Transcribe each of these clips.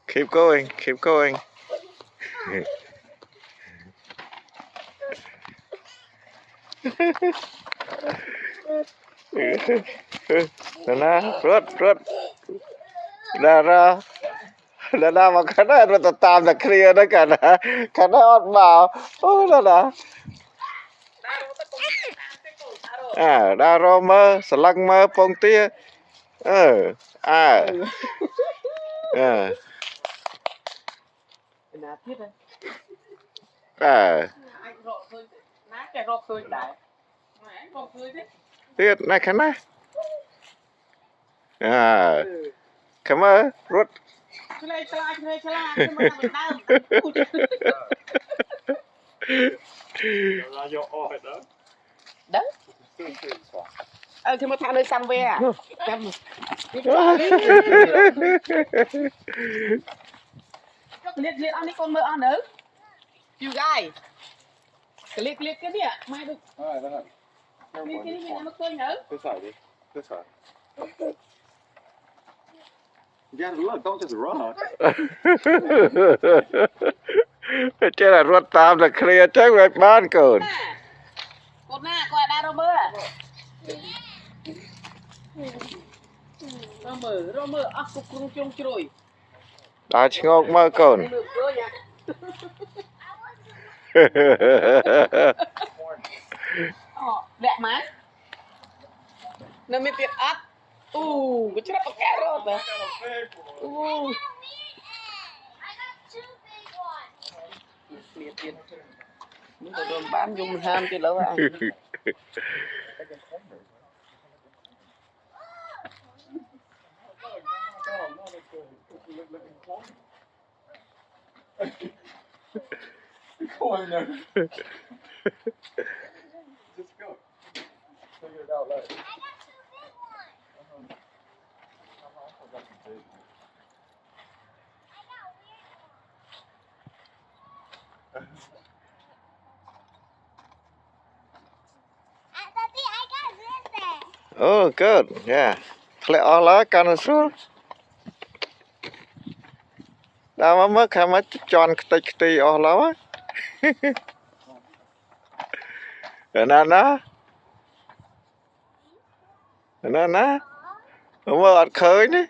Keep going, keep going. Nana, rút. Ra. Nana mà cái này nó tạm là clear đó cả nè. Cái này ọt vào. Ô nana. À, đa rô mơ, sả lăng mơ, phong tia. À. Tiết này cái này. À. Cảm ơn, rút. Đó. Thì mà thằng nơi xăm về à? Liệt ăn đi con mơ ăn nữa. You guys. Liệt cái gì ạ? Mai được. Liệt cái gì mình ăn mất cơm nữa. This side. Yeah, look, don't just run. Chứ là rút tạm là clear chắc về bán cồn. Cột na, coi đa rô mơ. Rô mơ, cục rung chung chui. Đã chứ ngọc mơ cồn. Đẹp mà. Nó mới tiết ớt. Cái chứ là bạc kẻ rồi mà. Liệt. Mình có đường bán dùng ham chứ lâu à. Go in there. Just go. Figure it out later. I got two big ones. I got some big ones. I got weird ones. Daddy, I got this there. Oh, good. Yeah. Click all that kind of stuff. Đã mà mất hay mất tròn cái all đó. Nana. Không có khơi nữa.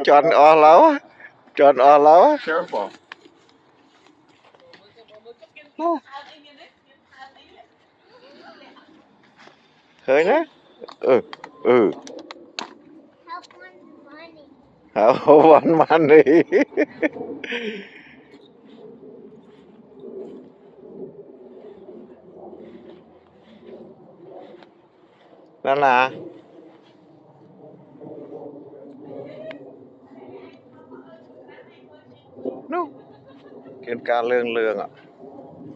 Tròn all đó. Tròn all đó. Careful. Khơi nữa. Help one money. One money. Nana. No. Kiên ca lương ạ.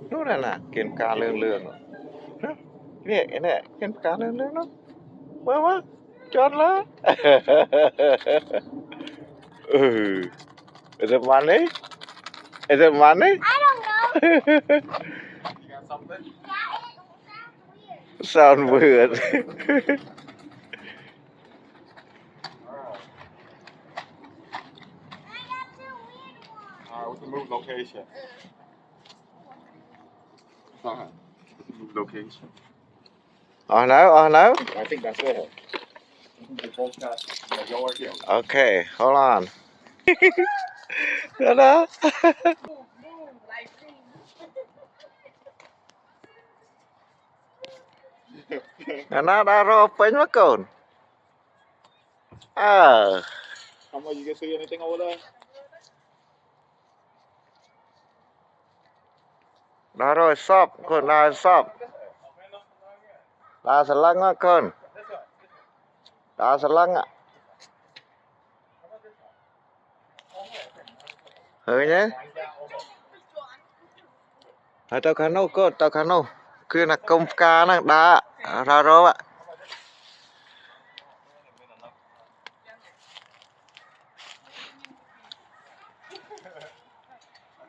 No nè, kiên ca lương ạ. Nè, kiên ca lương nó. Mama, chọn lá. Is it money? Is it money? I don't know. You got something? Yeah, it Sound weird. Alright. I got two weird ones. Alright, we can move location. Fine. We can move location. Oh no. I think that's it. We both got yours here. Okay, hold on. Đó. Nó đã rô phênh mất cồn. How much you can see anything over there? Đã rồi shop, cồn đã shop. Đã sẵn lăng á cồn. Đã sẵn lăng á. Hơi nhé. Tao khá nâu cồn, tao khá nâu. Cứ là công ca nó đã ra rô ạ. I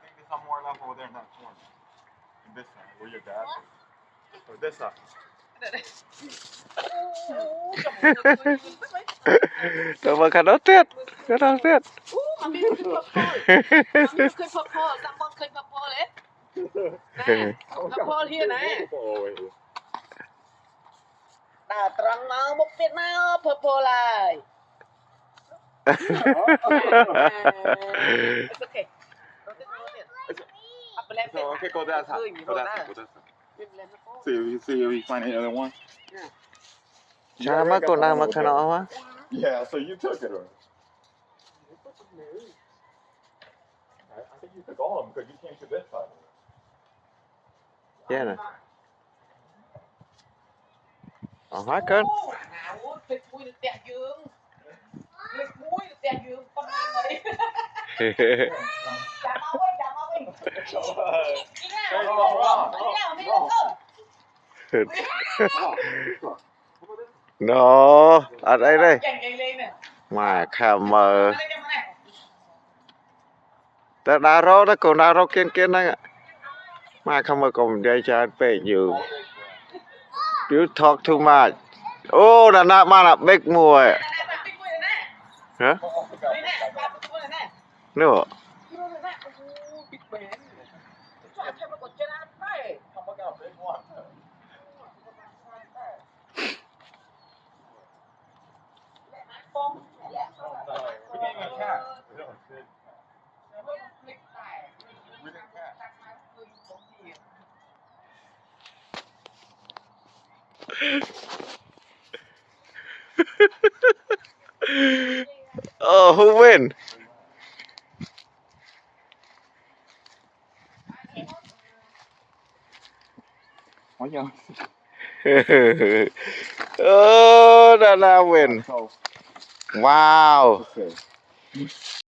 think there's some more left over there in that corner. In this side, where your dad is. Or this side. Tao mà khăn đó tiết. Khăn đó tiết. Mà mìnhขึ้นพอขึ้นพอซัมมอนขึ้นพอเลยนะพอที่ไหนตาตรังมาบุกเตียนมาพอเลย It's okay. So, okay, go that side. Go that side. Go that side. See if you find any other one. Sao mà con nào mà khăn đó hả? Yeah, so you took it, or? I think you took all of them because you came to this side. Yeah nè. Hóa cơn. Lịch mũi được tẹt dương. Lịch mũi được tẹt dương. Con này mày. Chả mau ấy. Đi nào, đi lên cơ. Nó, ở đây đây. Chạy lên nè. Mà khả mờ. Ta đá rô đó, còn đá rô kiên đó. Mà không mà còn dây cho anh về nhiều. You talk too much. Oh, là nạ mà là big mùa. Hả? Nữa. Oh, who win? Oh, Dana win. Wow.